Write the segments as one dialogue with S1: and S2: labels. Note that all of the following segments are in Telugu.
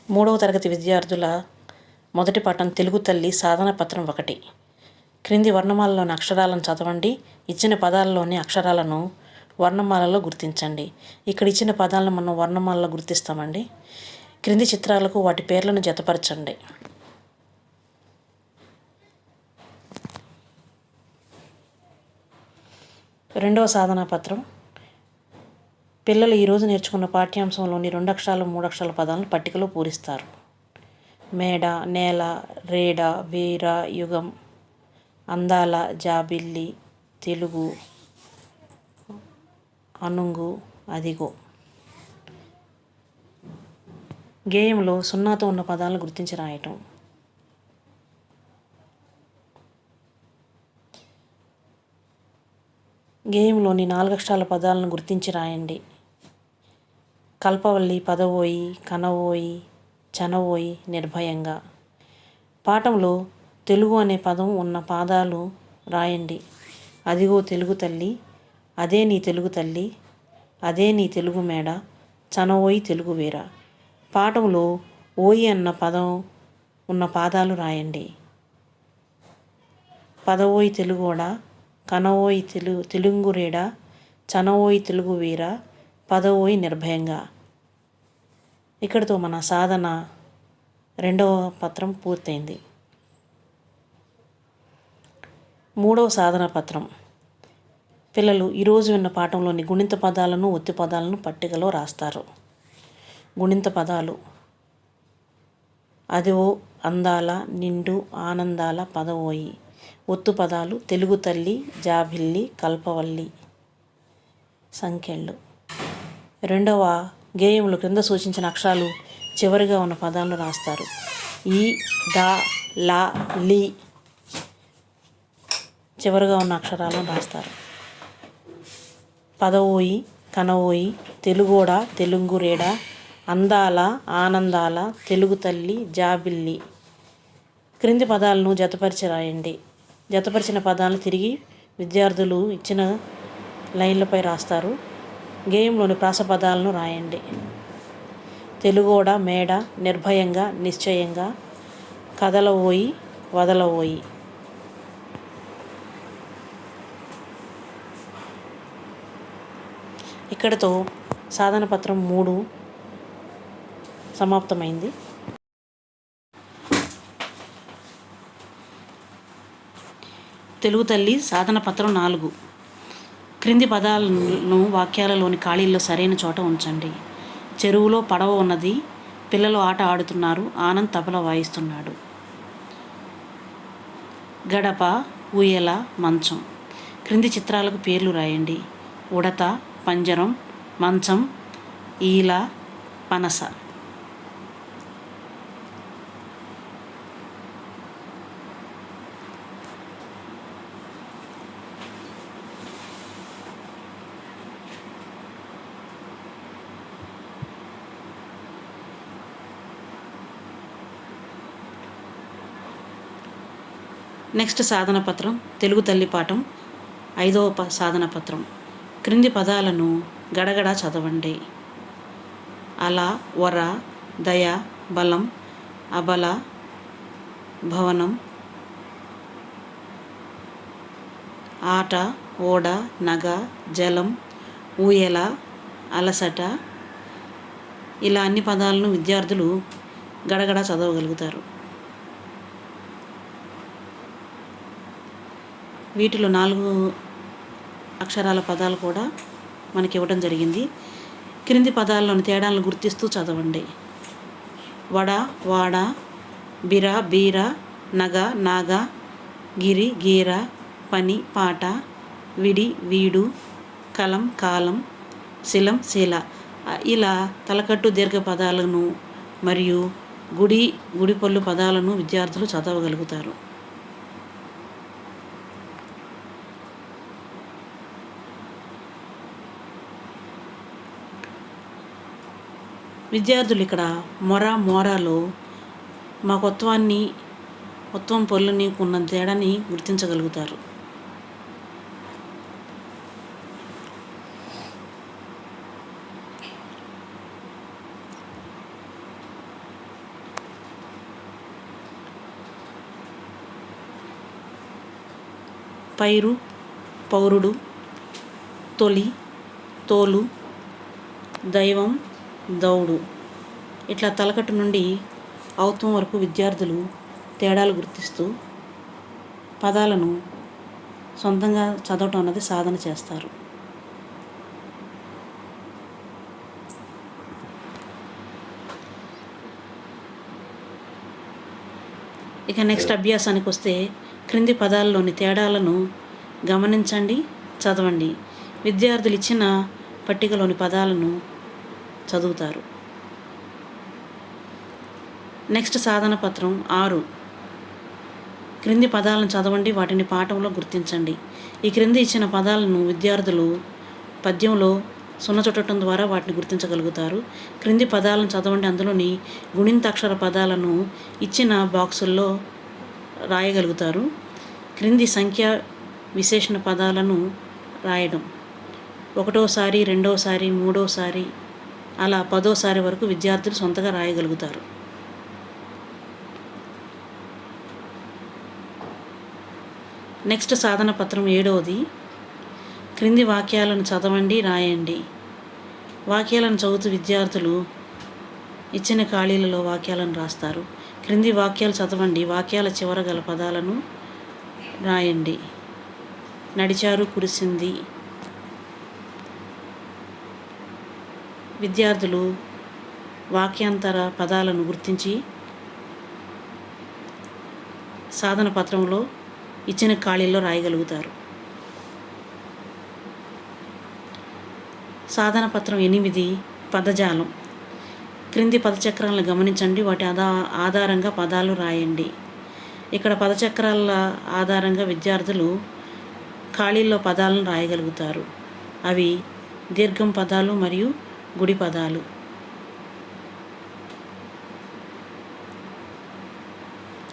S1: 3వ తరగతి విద్యార్థుల మొదటి పాఠం తెలుగు తల్లి సాధన పత్రం 1. క్రింది వర్ణమాలలోని అక్షరాలను చదవండి. ఇచ్చిన పదాలలోని అక్షరాలను వర్ణమాలలో గుర్తించండి. ఇక్కడ ఇచ్చిన పదాలను మనం వర్ణమాలలో గుర్తిస్తామండి. క్రింది చిత్రాలకు వాటి పేర్లను జతపరచండి. రెండవ సాధనా పత్రం. పిల్లలు ఈరోజు నేర్చుకున్న పాఠ్యాంశంలోని 2 అక్షరాలు 3 అక్షరాల పదాలను పట్టికలో పూరిస్తారు. మేడ, నేల, రేడ, వీర, యుగం, అందాల, జాబిల్లి, తెలుగు, అనుంగు, అదిగో. గేయంలో 0తో ఉన్న పదాలను గుర్తించి రాయటం. గేయంలోని 4 అక్షరాల పదాలను గుర్తించి రాయండి. కల్పవల్లి, పదవోయి, కనవోయి, చనవోయి, నిర్భయంగా. పాఠంలో తెలుగు అనే పదం ఉన్న పాదాలు రాయండి. అదిగో తెలుగు తల్లి, అదే నీ తెలుగు తల్లి, అదే నీ తెలుగు మేడ, చనవోయి తెలుగు వీర. పాఠంలో ఓయి అన్న పదం ఉన్న పాదాలు రాయండి. పదవోయి తెలుగోడ, కనవోయి తెలుగురేడ, చనవోయి తెలుగు వీర, పదవోయి నిర్భయంగా. ఇక్కడితో మన సాధన 2వ పత్రం పూర్తయింది. 3వ సాధన పత్రం. పిల్లలు ఈరోజు విన్న పాఠంలోని గుణింత పదాలను ఒత్తి పదాలను పట్టికలో రాస్తారు. గుణింత పదాలు: అదివో, అందాల, నిండు, ఆనందాల, పదవోయి. ఒత్తు పదాలు: తెలుగు తల్లి, జాబిల్లి, కల్పవల్లి. సంఖ్యలు: 2వ గేయంలో క్రింద సూచించిన అక్షరాలు చివరిగా ఉన్న పదాలను రాస్తారు. ఈ, ద, ల, లి చివరిగా ఉన్న అక్షరాలను రాస్తారు. పదవోయి, కనవోయి, తెలుగోడ, తెలుగురేడ, అందాల, ఆనందాల, తెలుగు తల్లి, జాబిల్లి. క్రింది పదాలను జతపరిచి రాయండి. జతపరిచిన పదాలను తిరిగి విద్యార్థులు ఇచ్చిన లైన్లపై రాస్తారు. గేయంలోని ప్రాస పదాలను రాయండి. తెలుగోడ, మేడ, నిర్భయంగా, నిశ్చయంగా, కదలవోయి, వదలవోయి. ఇక్కడితో సాధన పత్రం 3 సమాప్తమైంది. తెలుగు తల్లి సాధన పత్రం 4. క్రింది పదాలను వాక్యాలలోని ఖాళీల్లో సరైన చోట ఉంచండి. చెరువులో పడవ ఉన్నది. పిల్లలు ఆట ఆడుతున్నారు. ఆనంద్ తబల వాయిస్తున్నాడు. గడప, ఊయల, మంచం. క్రింది చిత్రాలకు పేర్లు రాయండి. ఉడత, పంజరం, మంచం, ఈల, పనస. నెక్స్ట్ సాధన పత్రం తెలుగు తల్లి పాఠం 5వ సాధన పత్రం. క్రింది పదాలను గడగడ చదవండి. అల, వర, దయ, బలం, అబల, భవనం, ఆట, ఓడ, నగ, జలం, ఊయల, అలసట. ఇలా అన్ని పదాలను విద్యార్థులు గడగడ చదవగలుగుతారు. వీటిలో 4 అక్షరాల పదాలు కూడా మనకి ఇవ్వడం జరిగింది. క్రింది పదాల్లోని తేడాలను గుర్తిస్తూ చదవండి. వడ, వాడ, బిర, బీర, నగ, నాగ, గిరి, గీర, పని, పాట, విడి, వీడు, కలం, కాలం, శిలం, శీల. ఇలా తలకట్టు దీర్ఘ పదాలను మరియు గుడిపళ్ళు పదాలను విద్యార్థులు చదవగలుగుతారు. విద్యార్థులు ఇక్కడ మొర, మోరాలో మా కొత్వం పొల్లుని ఉన్న తేడాని గుర్తించగలుగుతారు. పైరు, పౌరుడు, తొలి, తోలు, దైవం, దౌడు. ఇట్లా తలకట్టు నుండి ఔత్వం వరకు విద్యార్థులు తేడాలు గుర్తిస్తూ పదాలను సొంతంగా చదవటం అన్నది సాధన చేస్తారు. ఇక నెక్స్ట్ అభ్యాసానికి వస్తే క్రింది పదాల్లోని తేడాలను గమనించండి, చదవండి. విద్యార్థులు ఇచ్చిన పట్టికలోని పదాలను చదువుతారు. నెక్స్ట్ సాధన పత్రం 6. క్రింది పదాలను చదవండి, వాటిని పాఠంలో గుర్తించండి. ఈ క్రింది ఇచ్చిన పదాలను విద్యార్థులు పద్యంలో సున్న చుట్టడం ద్వారా వాటిని గుర్తించగలుగుతారు. క్రింది పదాలను చదవండి, అందులోని గుణింతాక్షర పదాలను ఇచ్చిన బాక్సుల్లో రాయగలుగుతారు. క్రింది సంఖ్య విశేషణ పదాలను రాయడం 1వసారి, 2వసారి, 3వసారి అలా 10వసారి వరకు విద్యార్థులు సొంతగా రాయగలుగుతారు. నెక్స్ట్ సాధన పత్రం 7. క్రింది వాక్యాలను చదవండి, రాయండి. వాక్యాలను చదువుతూ విద్యార్థులు ఇచ్చిన ఖాళీలలో వాక్యాలను రాస్తారు. క్రింది వాక్యాలు చదవండి, వాక్యాల చివర గల పదాలను రాయండి. నడిచారు, కురిసింది. విద్యార్థులు వాక్యాంతర పదాలను గుర్తించి సాధన పత్రంలో ఇచ్చిన ఖాళీల్లో రాయగలుగుతారు. సాధన పత్రం 8. పదజాలం. క్రింది పదచక్రాలను గమనించండి, వాటి ఆధారంగా పదాలు రాయండి. ఇక్కడ పదచక్రాల ఆధారంగా విద్యార్థులు ఖాళీల్లో పదాలను రాయగలుగుతారు. అవి దీర్ఘం పదాలు మరియు గుడి పదాలు.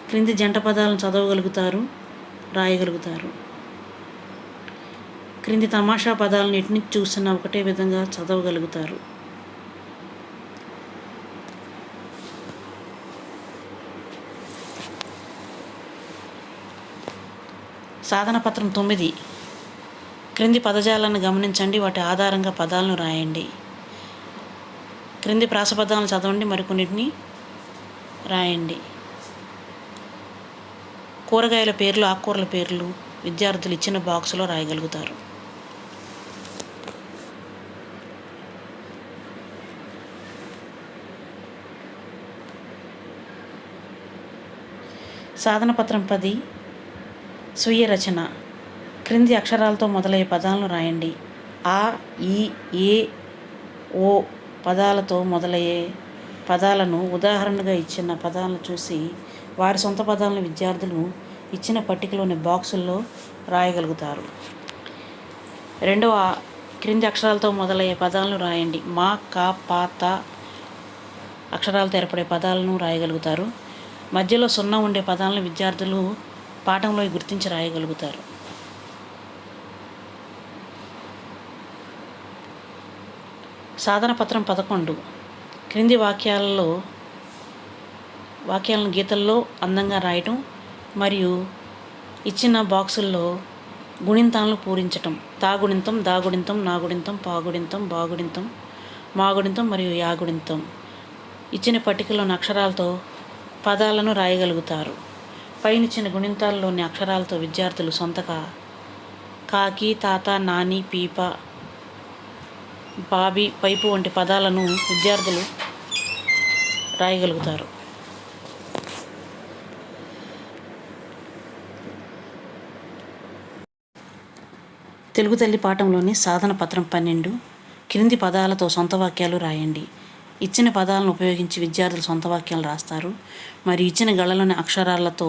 S1: క్రింది జంట పదాలను చదవగలుగుతారు, రాయగలుగుతారు. క్రింది తమాషా పదాలను ఎటుని చూసినా ఒకటే విధంగా చదవగలుగుతారు. సాధన పత్రం 9. క్రింది పదజాలను గమనించండి, వాటి ఆధారంగా పదాలను రాయండి. క్రింది ప్రాసపదాలను చదవండి, మరికొన్నిటిని రాయండి. కూరగాయల పేర్లు, ఆకుకూరల పేర్లు విద్యార్థులు ఇచ్చిన బాక్సులో రాయగలుగుతారు. సాధన పత్రం 10. స్వీయ రచన. క్రింది అక్షరాలతో మొదలయ్యే పదాలను రాయండి. ఆ, ఈ, ఏ, ఓ పదాలతో మొదలయ్యే పదాలను ఉదాహరణగా ఇచ్చిన పదాలను చూసి వారి సొంత పదాలను విద్యార్థులు ఇచ్చిన పట్టికలోని బాక్సుల్లో రాయగలుగుతారు. 2. క్రింది అక్షరాలతో మొదలయ్యే పదాలను రాయండి. మా, కా, పా, తా అక్షరాలతో ఏర్పడే పదాలను రాయగలుగుతారు. మధ్యలో సున్నా ఉండే పదాలను విద్యార్థులు పాఠంలో గుర్తించి రాయగలుగుతారు. సాధన పత్రం 11. క్రింది వాక్యాలను గీతల్లో అందంగా రాయటం మరియు ఇచ్చిన బాక్సుల్లో గుణింతాలను పూరించటం. తాగుణింతం, దాగుణింతం, నాగుణింతం, పాగుణింతం, బాగుణింతం, మాగుణింతం మరియు యాగుణింతం ఇచ్చిన పట్టికలోని అక్షరాలతో పదాలను రాయగలుగుతారు. పైనిచ్చిన గుణింతాల్లోని అక్షరాలతో విద్యార్థులు సొంతగా కాకి, తాత, నాని, పీప, బాబీ, పైపు వంటి పదాలను విద్యార్థులు రాయగలుగుతారు. తెలుగు తల్లి పాఠంలోని సాధన పత్రం 12. క్రింది పదాలతో సొంత వాక్యాలు రాయండి. ఇచ్చిన పదాలను ఉపయోగించి విద్యార్థులు సొంత వాక్యాలు రాస్తారు. మరియు ఇచ్చిన గళ్ళలోని అక్షరాలతో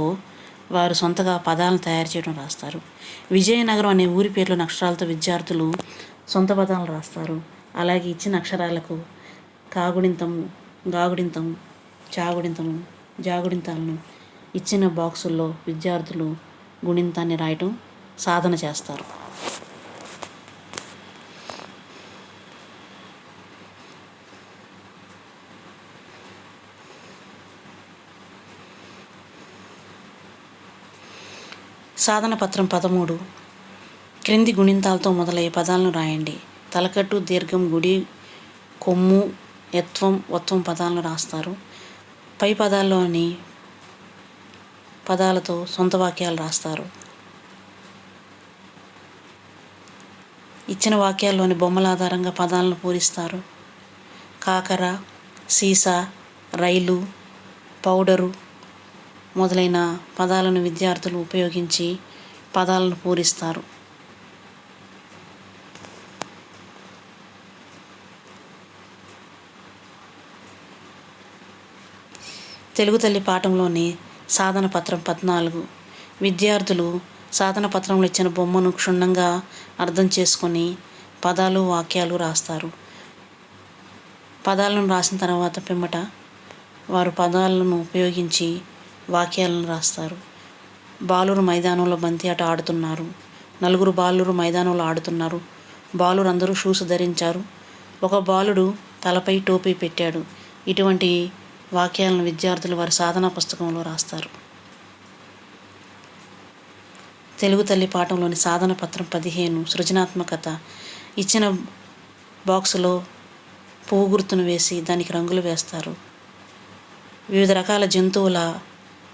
S1: వారు సొంతగా పదాలను తయారు చేయడం రాస్తారు. విజయనగరం అనే ఊరి పేర్లోని అక్షరాలతో విద్యార్థులు సొంత పదాలను రాస్తారు. అలాగే ఇచ్చిన అక్షరాలకు కాగుడింతం, గాగుడింతం, చాగుడింతము, జాగుడింతాలను ఇచ్చిన బాక్సుల్లో విద్యార్థులు గుణింతాన్ని రాయటం సాధన చేస్తారు. సాధన పత్రం 13. క్రింది గుణింతాలతో మొదలయ్యే పదాలను రాయండి. తలకట్టు, దీర్ఘం, గుడి, కొమ్ము, యత్వం, వత్వం పదాలను రాస్తారు. పై పదాల్లోని పదాలతో సొంత వాక్యాలు రాస్తారు. ఇచ్చిన వాక్యాల్లోని బొమ్మల ఆధారంగా పదాలను పూరిస్తారు. కాకర, సీసా, రైలు, పౌడరు మొదలైన పదాలను విద్యార్థులు ఉపయోగించి పదాలను పూరిస్తారు. తెలుగు తల్లి పాఠంలోని సాధన పత్రం 14. విద్యార్థులు సాధన పత్రంలో ఇచ్చిన బొమ్మను క్షుణ్ణంగా అర్థం చేసుకొని పదాలు, వాక్యాలు రాస్తారు. పదాలను రాసిన తర్వాత పిమ్మట వారు పదాలను ఉపయోగించి వాక్యాలను రాస్తారు. బాలురు మైదానంలో బంతి ఆట ఆడుతున్నారు. 4 బాలురు మైదానంలో ఆడుతున్నారు. బాలురందరూ షూస్ ధరించారు. ఒక బాలుడు తలపై టోపీ పెట్టాడు. ఇటువంటి వాక్యాలను విద్యార్థులు వారి సాధనా పుస్తకంలో రాస్తారు. తెలుగు తల్లి పాఠంలోని సాధన పత్రం 15. సృజనాత్మకత. ఇచ్చిన బాక్సులో పువ్వు గుర్తును వేసి దానికి రంగులు వేస్తారు. వివిధ రకాల జంతువుల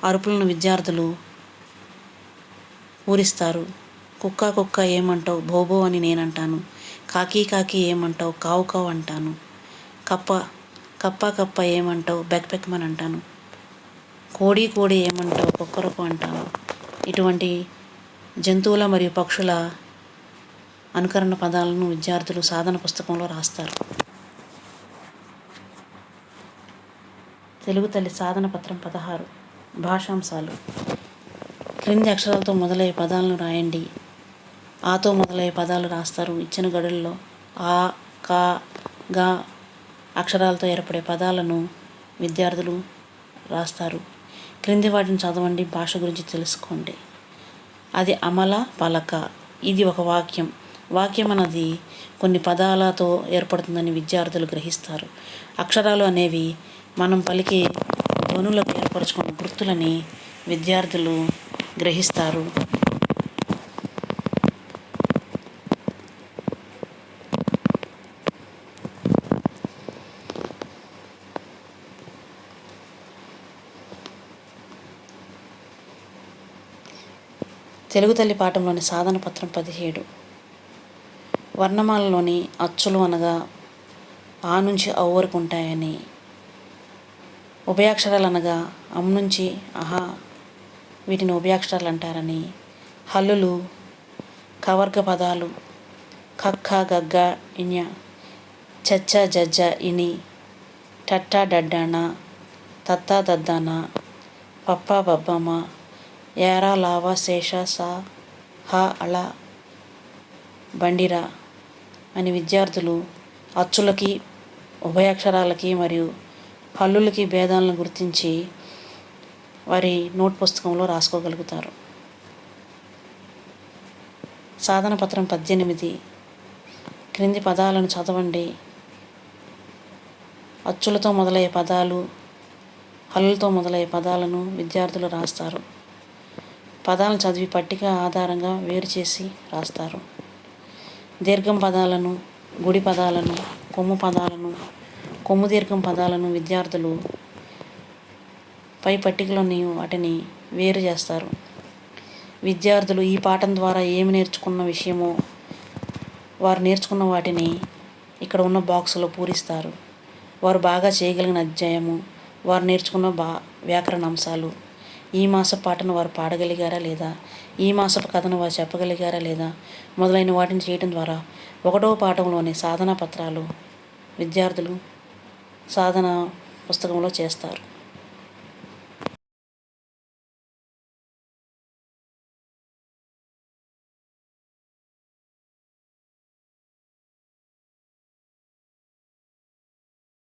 S1: అరుపులను విద్యార్థులు పూరిస్తారు. కుక్క కుక్క ఏమంటావు, భోబో అని నేనంటాను. కాకి కాకి ఏమంటావు, కావు కావు అంటాను. కప్ప కప్ప కప్ప ఏమంటావు, బెక్ బెక్మని అంటాను. కోడి కోడి ఏమంటావు, కుక్కరకు అంటాను. ఇటువంటి జంతువుల మరియు పక్షుల అనుకరణ పదాలను విద్యార్థులు సాధన పుస్తకంలో రాస్తారు. తెలుగు తల్లి సాధన పత్రం 16. భాషాంశాలు. క్రింది అక్షరాలతో మొదలయ్యే పదాలను రాయండి. ఆతో మొదలయ్యే పదాలు రాస్తారు. ఇచ్చిన గడుల్లో ఆ, కా, గా అక్షరాలతో ఏర్పడే పదాలను విద్యార్థులు రాస్తారు. క్రింది వాటిని చదవండి, భాష గురించి తెలుసుకోండి. అది అమల, పలక. ఇది ఒక వాక్యం. వాక్యం అన్నది కొన్ని పదాలతో ఏర్పడుతుందని విద్యార్థులు గ్రహిస్తారు. అక్షరాలు అనేవి మనం పలికే ధ్వనులకు ఏర్పరచుకున్న గుర్తులని విద్యార్థులు గ్రహిస్తారు. తెలుగు తల్లి పాఠంలోని సాధన పత్రం 17. వర్ణమాలలోని అచ్చులు అనగా ఆ నుంచి ఔ వరకు ఉంటాయని, ఉభయాక్షరాలు అనగా అమ్ నుంచి అహా వీటిని ఉభయాక్షరాలు అంటారని, హల్లులు కవర్గ పదాలు కక్క గగ్గ ఇన్య చచ్చ జజ్జ ఇని టట్ట డడ్డాన తత్త దద్దాన పప్ప బబ్బమ్మ ఏరా లావా శేష సా హ అళ బండిరా అని విద్యార్థులు అచ్చులకి, ఉభయాక్షరాలకి మరియు హల్లులకి భేదాలను గుర్తించి వారి నోట్ పుస్తకంలో రాసుకోగలుగుతారు. సాధన పత్రం 18. క్రింది పదాలను చదవండి. అచ్చులతో మొదలయ్యే పదాలు, హల్లులతో మొదలయ్యే పదాలను విద్యార్థులు రాస్తారు. పదాలను చదివి పట్టిక ఆధారంగా వేరు చేసి రాస్తారు. దీర్ఘం పదాలను, గుడి పదాలను, కొమ్ము పదాలను, కొమ్ము దీర్ఘం పదాలను విద్యార్థులు పై పట్టికలోని వాటిని వేరు చేస్తారు. విద్యార్థులు ఈ పాఠం ద్వారా ఏమి నేర్చుకున్న విషయమో వారు నేర్చుకున్న వాటిని ఇక్కడ ఉన్న బాక్సులో పూరిస్తారు. వారు బాగా చేయగలిగిన అధ్యాయము, వారు నేర్చుకున్న వ్యాకరణ అంశాలు, ఈ మాసపు పాటను వారు పాడగలిగారా లేదా, ఈ మాసపు కథను వారు చెప్పగలిగారా లేదా మొదలైన వాటిని చేయడం ద్వారా 1వ పాఠంలోని సాధనా పత్రాలు విద్యార్థులు సాధన పుస్తకంలో చేస్తారు.